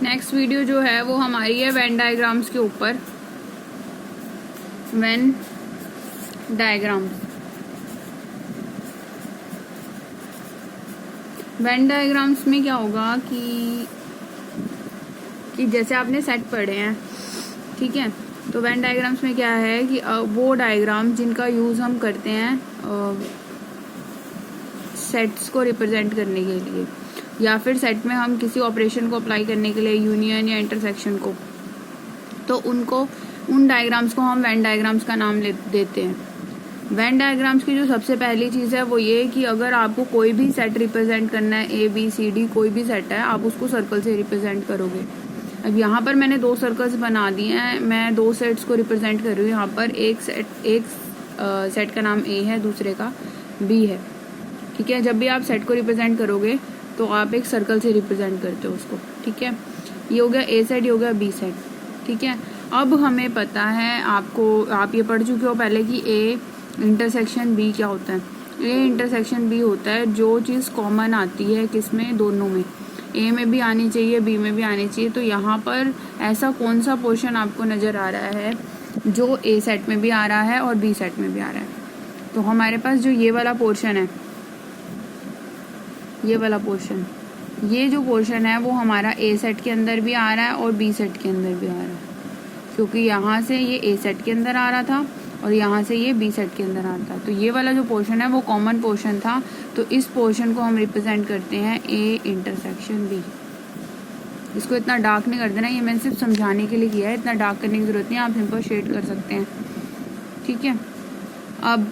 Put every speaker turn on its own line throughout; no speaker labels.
Next video जो है वो हमारी है वेन डायग्राम्स के ऊपर। वेन डायग्राम्स, वेन डायग्राम्स में क्या होगा कि जैसे आपने सेट पढ़े हैं, ठीक है, तो वेन डायग्राम्स में क्या है कि वो डायग्राम जिनका यूज़ हम करते हैं सेट्स को रिप्रेजेंट करने के लिए, या फिर सेट में हम किसी ऑपरेशन को अप्लाई करने के लिए, यूनियन या इंटरसेक्शन को, तो उन डायग्राम्स को हम वेन डायग्राम्स का नाम देते हैं। वेन डायग्राम्स की जो सबसे पहली चीज़ है वो ये कि अगर आपको कोई भी सेट रिप्रेजेंट करना है, ABCD कोई भी सेट है, आप उसको सर्कल से रिप्रेजेंट करोगे। अब यहाँ पर मैंने 2 सर्कल्स बना दिए हैं, मैं 2 सेट्स को रिप्रेजेंट कर रही हूँ। यहाँ पर एक सेट का नाम A है, दूसरे का B है, ठीक है। जब भी आप सेट को रिप्रेजेंट करोगे तो आप एक सर्कल से रिप्रेजेंट करते हो उसको, ठीक है। ये हो गया A सेट, ये हो गया B सेट, ठीक है। अब हमें पता है, आप ये पढ़ चुके हो पहले कि A इंटरसेक्शन B क्या होता है। A इंटरसेक्शन B होता है जो चीज़ कॉमन आती है किसमें, दोनों में, A में भी आनी चाहिए, B में भी आनी चाहिए। तो यहाँ पर ऐसा कौन सा पोर्शन आपको नज़र आ रहा है जो A सेट में भी आ रहा है और B सेट में भी आ रहा है। तो हमारे पास जो ये वाला पोर्शन है, ये वाला पोर्शन, ये जो पोर्शन है वो हमारा A सेट के अंदर भी आ रहा है और B सेट के अंदर भी आ रहा है, क्योंकि यहाँ से ये A सेट के अंदर आ रहा था और यहाँ से ये B सेट के अंदर आता है। तो ये वाला जो पोर्शन है वो कॉमन पोर्शन था, तो इस पोर्शन को हम रिप्रेजेंट करते हैं A इंटरसेक्शन B। इसको इतना डार्क नहीं कर देना, ये मैंने सिर्फ समझाने के लिए किया है, इतना डार्क करने की जरूरत नहीं, आप सिंपल शेड कर सकते हैं, ठीक है। अब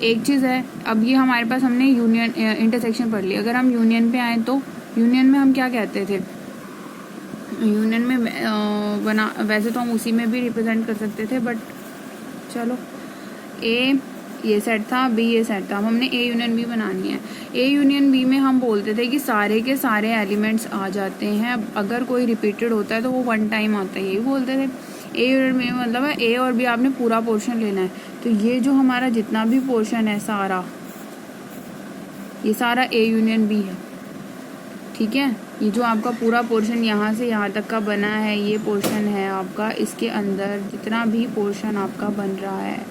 एक चीज़ है, अब ये हमारे पास हमने यूनियन इंटरसेक्शन पढ़ लिया। अगर हम यूनियन पे आए तो यूनियन में हम क्या कहते थे, यूनियन में वैसे तो हम उसी में भी रिप्रेजेंट कर सकते थे, बट चलो, A ये सेट था, B ये सेट था, अब हमने A यूनियन B बनानी है। A यूनियन B में हम बोलते थे कि सारे के सारे एलिमेंट्स आ जाते हैं, अगर कोई रिपीटेड होता है तो वो 1 टाइम आता है, यही बोलते थे। A यूनियन B मतलब है A और B आपने पूरा पोर्शन लेना है। तो ये जो हमारा जितना भी पोर्शन है सारा, ये सारा A यूनियन B है, ठीक है। ये जो आपका पूरा पोर्शन यहाँ से यहाँ तक का बना है, ये पोर्शन है आपका, इसके अंदर जितना भी पोर्शन आपका बन रहा है,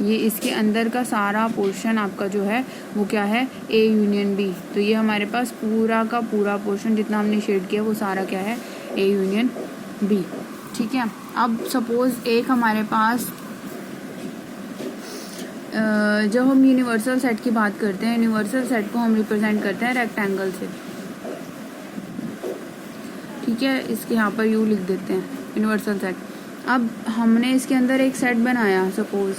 ये इसके अंदर का सारा पोर्शन आपका जो है वो क्या है, A यूनियन B। तो ये हमारे पास पूरा का पूरा पोर्शन जितना हमने शेड किया वो सारा क्या है, A यूनियन B, ठीक है। अब सपोज एक हमारे पास जब हम यूनिवर्सल सेट की बात करते हैं, यूनिवर्सल सेट को हम रिप्रेजेंट करते हैं रेक्टेंगल से, ठीक है। इसके यहाँ पर U लिख देते हैं, यूनिवर्सल सेट। अब हमने इसके अंदर एक सेट बनाया, सपोज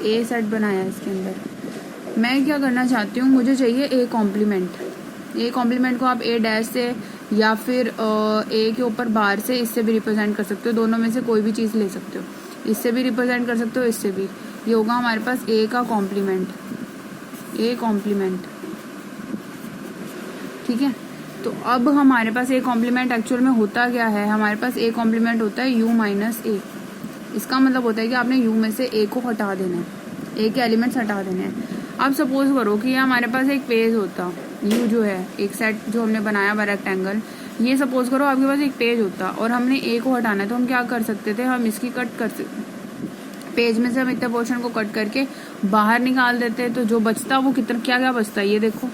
A सेट बनाया, इसके अंदर मैं क्या करना चाहती हूँ, मुझे चाहिए A कॉम्प्लीमेंट। A कॉम्प्लीमेंट को आप A डैश से या फिर A के ऊपर बार से, इससे भी रिप्रेजेंट कर सकते हो, दोनों में से कोई भी चीज़ ले सकते हो, इससे भी रिप्रेजेंट कर सकते हो, इससे भी। ये होगा हमारे पास A का कॉम्प्लीमेंट, A कॉम्प्लीमेंट, ठीक है। तो अब हमारे पास A कॉम्प्लीमेंट एक्चुअल में होता क्या है, हमारे पास A कॉम्प्लीमेंट होता है U माइनस A। इसका मतलब होता है कि आपने U में से A को हटा देना है, A के एलिमेंट्स हटा देने हैं। अब सपोज करो कि हमारे पास एक पेज होता, U जो है एक सेट जो हमने बनाया हुआ रेक्टेंगल, ये सपोज करो आपके पास एक पेज होता और हमने A को हटाना है, तो हम क्या कर सकते थे, हम इसकी कट कर सकते, पेज में से हम इतने पोर्शन को कट करके बाहर निकाल देते, तो जो बचता वो कितना क्या क्या बचता, ये देखो,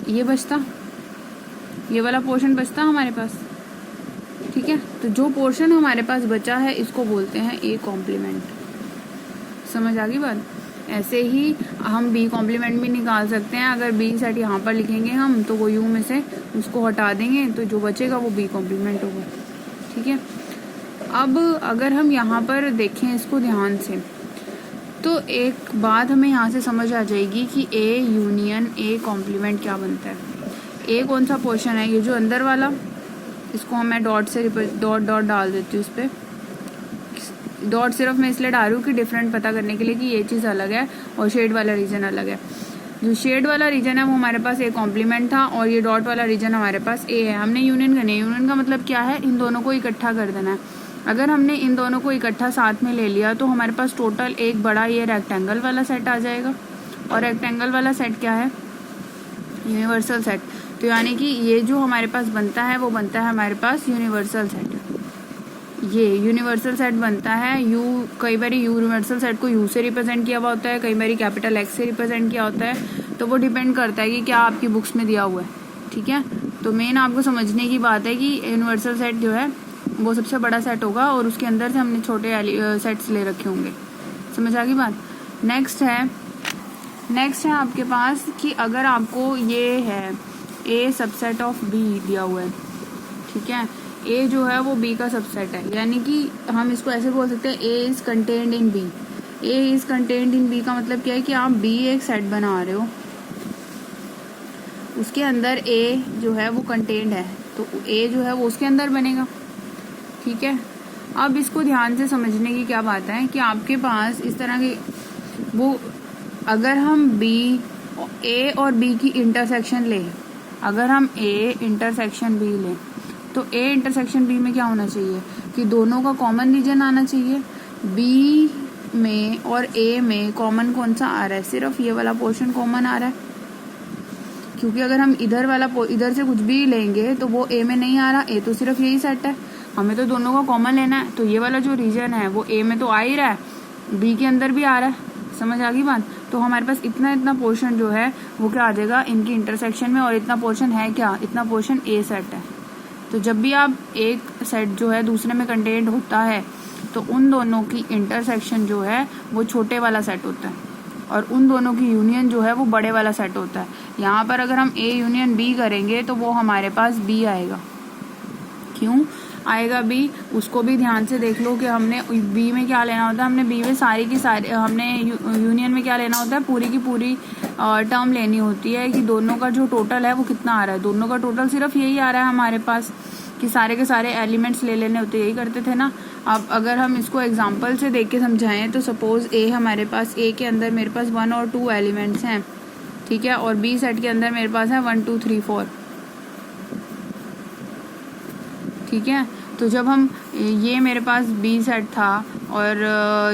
ये बचता, ये वाला पोर्शन बचता हमारे पास, ठीक है। तो जो पोर्शन हमारे पास बचा है इसको बोलते हैं A कॉम्प्लीमेंट। समझ आ गई बात। ऐसे ही हम B कॉम्प्लीमेंट भी निकाल सकते हैं, अगर B सेट यहाँ पर लिखेंगे हम तो वो U में से उसको हटा देंगे, तो जो बचेगा वो B कॉम्प्लीमेंट होगा, ठीक है। अब अगर हम यहाँ पर देखें इसको ध्यान से, तो एक बात हमें यहाँ से समझ आ जाएगी कि A यूनियन A कॉम्प्लीमेंट क्या बनता है। A कौन सा पोर्शन है, ये जो अंदर वाला, इसको मैं डॉट से डॉट डाल देती हूँ इस पर। डॉट सिर्फ मैं इसलिए डाल रही हूँ कि डिफरेंट पता करने के लिए कि ये चीज़ अलग है और शेड वाला रीजन अलग है। जो शेड वाला रीजन है वो हमारे पास A कॉम्प्लीमेंट था और ये डॉट वाला रीजन हमारे पास A है। हमने यूनियन करनी है। यूनियन का मतलब क्या है, इन दोनों को इकट्ठा कर देना है। अगर हमने इन दोनों को इकट्ठा साथ में ले लिया तो हमारे पास टोटल एक बड़ा ये रेक्टेंगल वाला सेट आ जाएगा। और रेक्टेंगल वाला सेट क्या है, यूनिवर्सल सेट। तो यानी कि ये जो हमारे पास बनता है वो बनता है हमारे पास यूनिवर्सल सेट। ये यूनिवर्सल सेट बनता है यू, कई बार यूनिवर्सल सेट को यू से रिप्रेजेंट किया हुआ होता है, कई बार कैपिटल एक्स से रिप्रेजेंट किया होता है। तो वो डिपेंड करता है कि क्या आपकी बुक्स में दिया हुआ है। ठीक है, तो मेन आपको समझने की बात है कि यूनिवर्सल सेट जो है वो सबसे बड़ा सेट होगा और उसके अंदर से हमने छोटे सेट्स ले रखे होंगे। समझ आ गई बात। नेक्स्ट है आपके पास कि अगर आपको ये है ए सबसेट ऑफ बी दिया हुआ है, ठीक है, ए जो है वो बी का सबसेट है, यानी कि हम इसको ऐसे बोल सकते हैं A is contained in B. A is contained in B का मतलब क्या है कि आप बी एक सेट बना रहे हो, उसके अंदर ए जो है वो कंटेन्ड है, तो ए जो है वो उसके अंदर बनेगा। ठीक है, अब इसको ध्यान से समझने की क्या बात है कि आपके पास इस तरह के वो, अगर हम बी, ए और बी की इंटरसेक्शन लें, अगर हम ए इंटरसेक्शन बी लें तो ए इंटरसेक्शन बी में क्या होना चाहिए कि दोनों का कॉमन रीजन आना चाहिए। बी में और ए में कॉमन कौन सा आ रहा है, सिर्फ ये वाला पोर्शन कॉमन आ रहा है, क्योंकि अगर हम इधर से कुछ भी लेंगे तो वो ए में नहीं आ रहा, ए तो सिर्फ यही सेट है, हमें तो दोनों का कॉमन लेना है। तो ये वाला जो रीजन है वो ए में तो आ ही रहा है, बी के अंदर भी आ रहा है। समझ आ गई बात। तो हमारे पास इतना पोर्शन जो है वो क्या आ जाएगा इनकी इंटरसेक्शन में, और इतना पोर्शन है क्या, इतना पोर्शन ए सेट है। तो जब भी आप एक सेट जो है दूसरे में कंटेंट होता है तो उन दोनों की इंटरसेक्शन जो है वो छोटे वाला सेट होता है और उन दोनों की यूनियन जो है वो बड़े वाला सेट होता है। यहाँ पर अगर हम ए यूनियन बी करेंगे तो वो हमारे पास बी आएगा। क्यों आएगा बी, उसको भी ध्यान से देख लो कि हमने बी में क्या लेना होता है, हमने बी में सारी की सारी, हमने यूनियन में क्या लेना होता है, पूरी की पूरी टर्म लेनी होती है कि दोनों का जो टोटल है वो कितना आ रहा है। दोनों का टोटल सिर्फ यही आ रहा है हमारे पास कि सारे के सारे एलिमेंट्स ले लेने होते, यही करते थे ना। अब अगर हम इसको एग्जांपल से देख के समझाएं तो सपोज ए हमारे पास, ए के अंदर मेरे पास 1 और 2 एलिमेंट्स हैं, ठीक है, और बी सेट के अंदर मेरे पास है 1 2 3 4, ठीक है। तो जब हम, ये मेरे पास बी सेट था और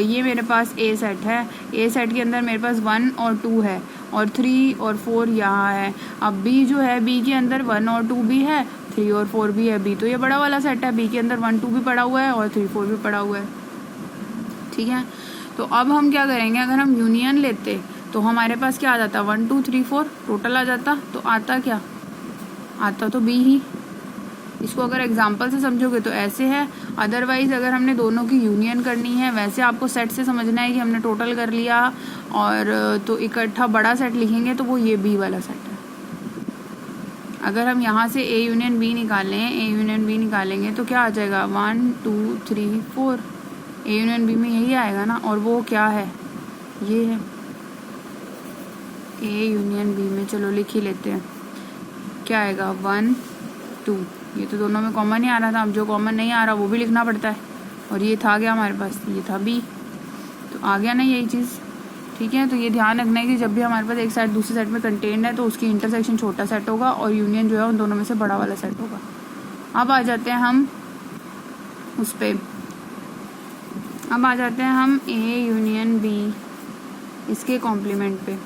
ये मेरे पास ए सेट है, ए सेट के अंदर मेरे पास 1 और 2 है और 3 और 4 यहाँ है। अब बी जो है, बी के अंदर 1 और 2 भी है, 3 और 4 भी है। बी तो ये बड़ा वाला सेट है, बी के अंदर 1 2 भी पड़ा हुआ है और 3 4 भी पड़ा हुआ है, ठीक है। तो अब हम क्या करेंगे, अगर हम यूनियन लेते तो हमारे पास क्या आ जाता, 1 2 3 4 टोटल आ जाता। तो आता क्या, आता तो बी ही। इसको अगर एग्जाम्पल से समझोगे तो ऐसे है, अदरवाइज अगर हमने दोनों की यूनियन करनी है, वैसे आपको सेट से समझना है कि हमने टोटल कर लिया और तो इकट्ठा बड़ा सेट लिखेंगे तो वो ये बी वाला सेट है। अगर हम यहाँ से ए यूनियन बी निकालें, ए यूनियन बी निकालेंगे तो क्या आ जाएगा, 1 2 3 4, ए यूनियन बी में यही आएगा ना। और वो क्या है, ये है ए यूनियन बी में। चलो लिख ही लेते हैं, क्या आएगा 1 2, ये तो दोनों में कॉमन ही आ रहा था। अब जो कॉमन नहीं आ रहा वो भी लिखना पड़ता है, और ये था क्या हमारे पास, ये था बी, तो आ गया ना यही चीज़, ठीक है। तो ये ध्यान रखना है कि जब भी हमारे पास एक सेट दूसरे सेट में कंटेन्ड है तो उसकी इंटरसेक्शन छोटा सेट होगा और यूनियन जो है उन दोनों में से बड़ा वाला सेट होगा। अब आ जाते हैं हम उस पर, अब आ जाते हैं हम ए यूनियन बी, इसके कॉम्प्लीमेंट पे।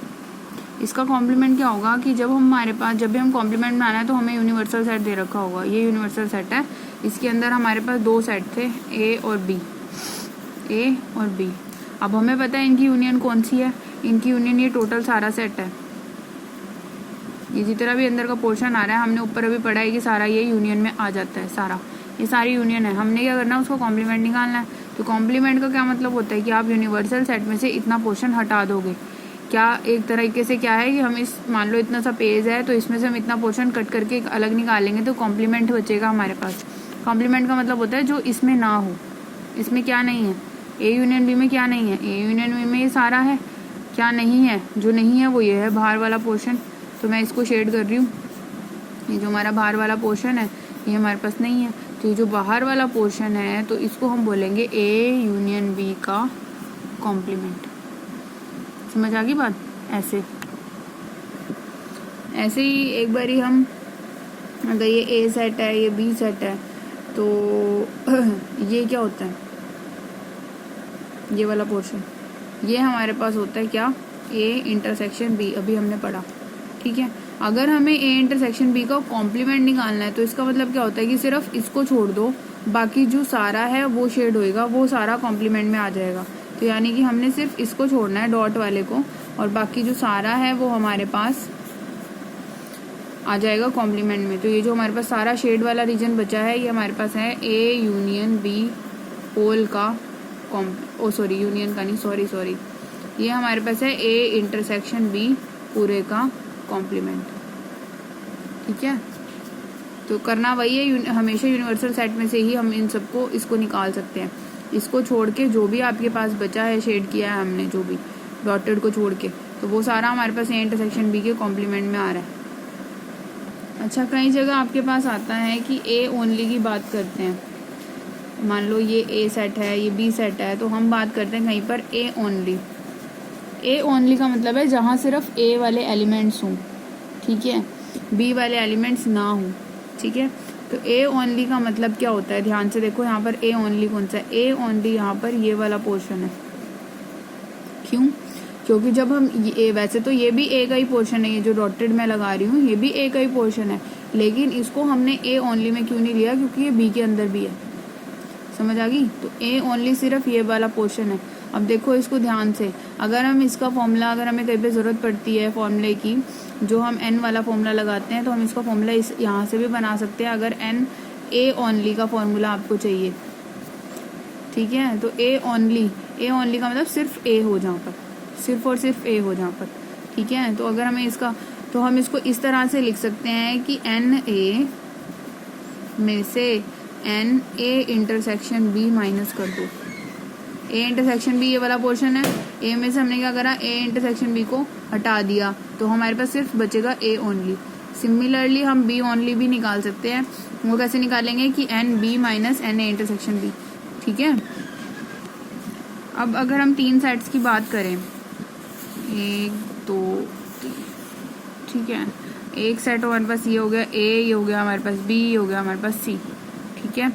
इसका कॉम्प्लीमेंट क्या होगा कि जब हमारे पास, जब भी हम कॉम्प्लीमेंट में आना है तो हमें यूनिवर्सल सेट दे रखा होगा। ये यूनिवर्सल सेट है, इसके अंदर हमारे पास 2 सेट थे, ए और बी, ए और बी। अब हमें पता है इनकी यूनियन कौन सी है, इनकी यूनियन ये टोटल सारा सेट है। ये जितना भी अंदर का पोर्शन आ रहा है, हमने ऊपर अभी पढ़ा है कि सारा ये यूनियन में आ जाता है, सारा ये सारी यूनियन है। हमने क्या करना है, उसको कॉम्प्लीमेंट निकालना है। तो कॉम्प्लीमेंट का क्या मतलब होता है कि आप यूनिवर्सल सेट में से इतना पोर्शन हटा दोगे। क्या एक तरीके से क्या है कि हम इस, मान लो इतना सा पेज है तो इसमें से हम इतना पोर्शन कट करके अलग निकालेंगे तो कॉम्प्लीमेंट बचेगा हमारे पास। कॉम्प्लीमेंट का मतलब होता है जो इसमें ना हो, इसमें क्या नहीं है, ए यूनियन बी में क्या नहीं है, ए यूनियन बी में ये सारा है, क्या नहीं है, जो नहीं है वो ये है बाहर वाला पोर्शन। तो मैं इसको शेड कर रही हूँ, ये जो हमारा बाहर वाला पोर्शन है ये हमारे पास नहीं है, तो ये जो बाहर वाला पोर्शन है तो इसको हम बोलेंगे ए यूनियन बी का कॉम्प्लीमेंट। समझ आ गई बात। ऐसे ही एक बारी हम, अगर ये ए सेट है, ये बी सेट है, तो ये क्या होता है, ये वाला पोर्शन, ये हमारे पास होता है क्या, ए इंटरसेक्शन बी, अभी हमने पढ़ा, ठीक है। अगर हमें ए इंटरसेक्शन बी का कॉम्प्लीमेंट निकालना है तो इसका मतलब क्या होता है कि सिर्फ इसको छोड़ दो, बाकी जो सारा है वो शेड होएगा, वो सारा कॉम्प्लीमेंट में आ जाएगा। तो यानी कि हमने सिर्फ इसको छोड़ना है डॉट वाले को, और बाकी जो सारा है वो हमारे पास आ जाएगा कॉम्प्लीमेंट में। तो ये जो हमारे पास सारा शेड वाला रीजन बचा है ये हमारे पास है ए यूनियन बी होल का यूनियन का नहीं, सॉरी, ये हमारे पास है ए इंटरसेक्शन बी पूरे का कॉम्प्लीमेंट। ठीक है, तो करना वही है, हमेशा यूनिवर्सल सेट में से ही हम इन सबको इसको निकाल सकते हैं। इसको छोड़ के जो भी आपके पास बचा है शेड किया है हमने, जो भी डॉटेड को छोड़ के, तो वो सारा हमारे पास ए इंटरसेक्शन बी के कॉम्प्लीमेंट में आ रहा है। अच्छा, कई जगह आपके पास आता है कि ए ओनली की बात करते हैं, मान लो ये ए सेट है, ये बी सेट है, तो हम बात करते हैं कहीं पर ए ओनली। ए ओनली का मतलब है जहाँ सिर्फ ए वाले एलिमेंट्स हों, ठीक है, बी वाले एलिमेंट्स ना हों। ठीक है, तो ए ओनली का मतलब क्या होता है, ध्यान से देखो यहाँ पर ए ओनली कौन सा है, ए ओनली यहाँ पर ये वाला पोर्शन है। क्यों? क्योंकि जब हम ये, वैसे तो ये भी ए का ही पोर्शन है, ये जो डॉटेड मैं लगा रही हूँ ये भी ए का ही पोर्शन है, लेकिन इसको हमने ए ओनली में क्यों नहीं लिया, क्योंकि ये बी के अंदर भी है। समझ आ गई? तो ए ओनली सिर्फ ये वाला पोर्शन है। अब देखो इसको ध्यान से, अगर हम इसका फॉर्मूला, अगर हमें कहीं पे ज़रूरत पड़ती है फॉर्मूले की, जो हम एन वाला फॉर्मूला लगाते हैं, तो हम इसका फॉर्मूला इस यहाँ से भी बना सकते हैं, अगर एन ए ओनली का फॉर्मूला आपको चाहिए। ठीक है, तो ए ओनली का मतलब सिर्फ ए हो जहाँ पर, सिर्फ और सिर्फ ए हो जहाँ पर। ठीक है, तो अगर हमें इसका, तो हम इसको इस तरह से लिख सकते हैं कि एन ए में से n A intersection B minus कर दो। ए इंटरसेक्शन बी ये वाला पोर्शन है, ए में से हमने क्या करा, ए इंटरसेक्शन बी को हटा दिया, तो हमारे पास सिर्फ बचेगा ए ओनली। सिमिलरली हम बी ओनली भी निकाल सकते हैं, वो कैसे निकालेंगे कि n B minus n A intersection B. ठीक है, अब अगर हम 3 सेट्स की बात करें, 1 2 3, ठीक है, एक सेट हमारे पास ये हो गया ए, ये हो गया हमारे पास बी, ये हो गया हमारे पास सी। ठीक है,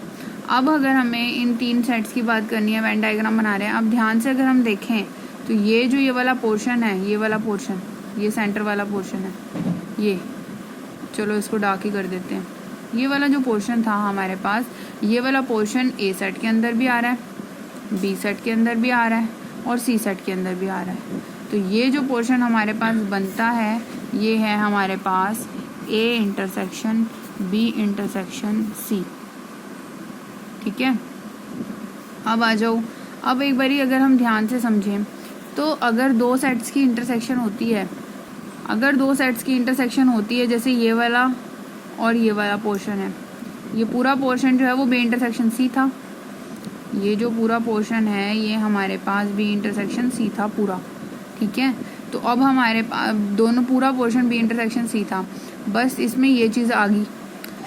अब अगर हमें इन 3 सेट्स की बात करनी है, वेन डायग्राम बना रहे हैं, अब ध्यान से अगर हम देखें तो ये जो ये वाला पोर्शन है, ये वाला पोर्शन, ये सेंटर वाला पोर्शन है, ये, चलो इसको डार्क ही कर देते हैं, ये वाला जो पोर्शन था हमारे पास, ये वाला पोर्शन ए सेट के अंदर भी आ रहा है, बी सेट के अंदर भी आ रहा है, और सी सेट के अंदर भी आ रहा है। तो ये जो पोर्शन हमारे पास बनता है, ये है हमारे पास A intersection B intersection C. ठीक है, अब आ जाओ, अब एक बारी अगर हम ध्यान से समझें, तो अगर 2 सेट्स की इंटरसेक्शन होती है, अगर 2 सेट्स की इंटरसेक्शन होती है, जैसे ये वाला और ये वाला पोर्शन है, ये पूरा पोर्शन जो है वो बी इंटरसेक्शन सी था, ये जो पूरा पोर्शन है ये हमारे पास बी इंटरसेक्शन सी था पूरा। ठीक है, तो अब हमारे पास दोनों, पूरा पोर्शन बी इंटरसेक्शन सी था, बस इसमें ये चीज़ आ गई।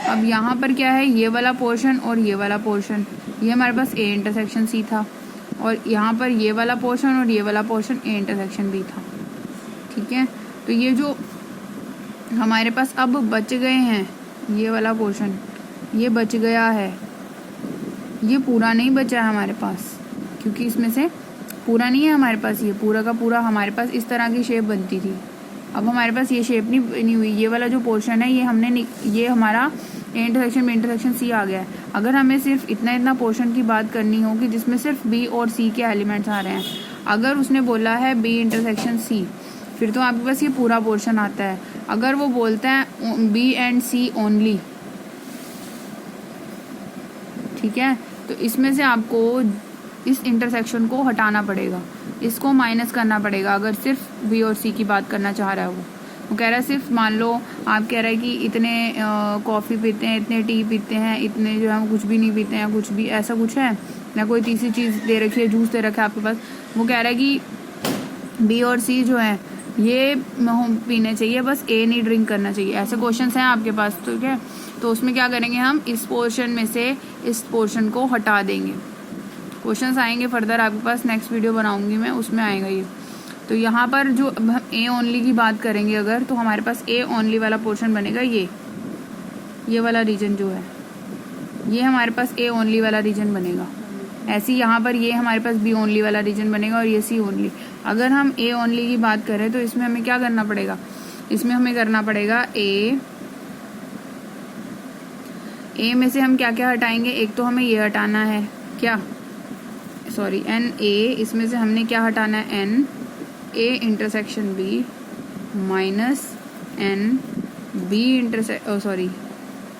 अब यहाँ पर क्या है, ये वाला पोर्शन और ये वाला पोर्शन, ये हमारे पास ए इंटरसेक्शन सी था, और यहाँ पर ये वाला पोर्शन और ये वाला पोर्शन ए इंटरसेक्शन बी था। ठीक है, तो ये जो हमारे पास अब बच गए हैं, ये वाला पोर्शन ये बच गया है, ये पूरा नहीं बचा है हमारे पास, क्योंकि इसमें से पूरा नहीं है हमारे पास, ये पूरा का पूरा हमारे पास इस तरह की शेप बनती थी। अब हमारे पास ये शेप नहीं हुई, ये वाला जो पोर्शन है ये हमने, ये हमारा A intersection B intersection C आ गया है। अगर हमें सिर्फ इतना पोर्शन की बात करनी हो कि जिसमें सिर्फ बी और सी के एलिमेंट्स आ रहे हैं, अगर उसने बोला है बी इंटरसेक्शन सी, फिर तो आपके पास ये पूरा पोर्शन आता है। अगर वो बोलता है बी एंड सी ओनली, ठीक है, तो इसमें से आपको इस इंटरसेक्शन को हटाना पड़ेगा, इसको माइनस करना पड़ेगा। अगर सिर्फ बी और सी की बात करना चाह रहा है वो कह रहा है सिर्फ, मान लो आप कह रहे हैं कि इतने कॉफ़ी पीते हैं, इतने टी पीते हैं, इतने जो है वो कुछ भी नहीं पीते हैं, कुछ भी ऐसा कुछ है ना, कोई तीसरी चीज़ दे रखी है, जूस दे रखा है आपके पास, वो कह रहा है कि बी और सी जो है ये पीने चाहिए, बस ए नहीं ड्रिंक करना चाहिए। ऐसे क्वेश्चन हैं आपके पास, ठीक है, तो उसमें क्या करेंगे हम, इस पोर्शन में से इस पोर्शन को हटा देंगे। क्वेश्चंस आएंगे फर्दर आपके पास, नेक्स्ट वीडियो बनाऊंगी मैं, उसमें आएगा ये। तो यहाँ पर जो हम ए ओनली की बात करेंगे अगर, तो हमारे पास ए ओनली वाला पोर्शन बनेगा, ये वाला रीजन जो है, ये हमारे पास ए ओनली वाला रीजन बनेगा। ऐसे ही यहाँ पर ये हमारे पास बी ओनली वाला रीजन बनेगा, और ये सी ओनली। अगर हम ए ओनली की बात करें तो इसमें हमें क्या करना पड़ेगा, इसमें हमें करना पड़ेगा ए में से हम क्या क्या हटाएंगे, एक तो हमें ये हटाना है क्या, सॉरी एन ए, इसमें से हमने क्या हटाना है n A intersection B minus n B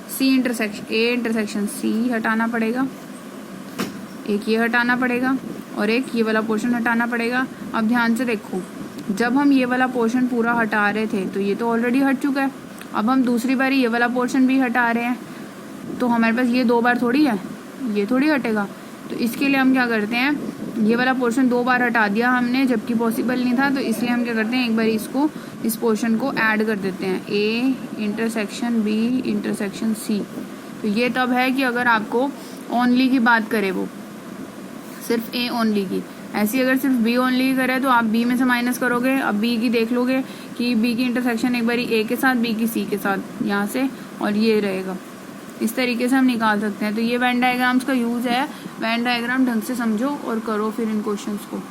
C intersection A intersection C हटाना पड़ेगा, एक ये हटाना पड़ेगा और एक ये वाला पोर्शन हटाना पड़ेगा। अब ध्यान से देखो, जब हम ये वाला पोर्शन पूरा हटा रहे थे तो ये तो ऑलरेडी हट चुका है, अब हम दूसरी बार ये वाला पोर्शन भी हटा रहे हैं तो हमारे पास ये 2 बार थोड़ी है, ये थोड़ी हटेगा। तो इसके लिए हम क्या करते हैं, ये वाला पोर्शन 2 बार हटा दिया हमने जबकि पॉसिबल नहीं था, तो इसलिए हम क्या करते हैं एक बार इसको इस पोर्शन को ऐड कर देते हैं, A intersection B intersection C. तो ये तब है कि अगर आपको ओनली की बात करे, वो सिर्फ ए ओनली की, ऐसी अगर सिर्फ बी ओनली की करे तो आप बी में से माइनस करोगे, अब बी की देख लोगे कि बी की इंटरसेक्शन एक बारी ए के साथ, बी की सी के साथ यहाँ से, और ये रहेगा। इस तरीके से हम निकाल सकते हैं। तो ये वेन डायग्राम्स का यूज़ है। वेन डायग्राम ढंग से समझो और करो फिर इन क्वेश्चंस को।